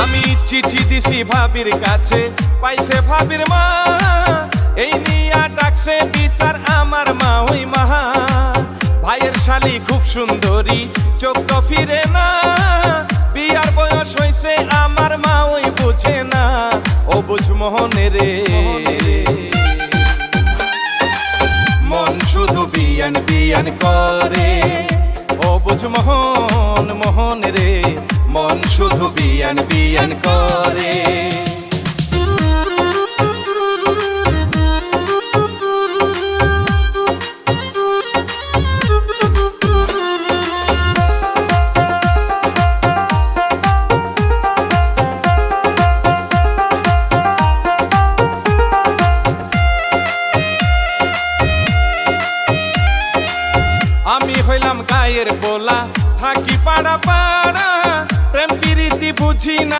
আমি চিঠি দিছি ভাবির কাছে, পাইছে ভাবির মা, এই নিয়া ডাকছে বিচার আমার মা ওই মাহা। ভাইয়ের শালি খুব সুন্দরী, চোখ তো ফিরে না, বিয়ার বয়স হইছে আমার মা ওই বুঝে না, ও বুঝ মোহনে রে। মন শুধু বিয়ান বিয়ান করে, ও বুঝ মোহন মোহন রে, মন শুধু বিয়ান বিয়ান করে। আমি হইলাম গায়ের পোলা, থাকি পাড়া পাড়া, প্রেম প্রীতি বুঝি না।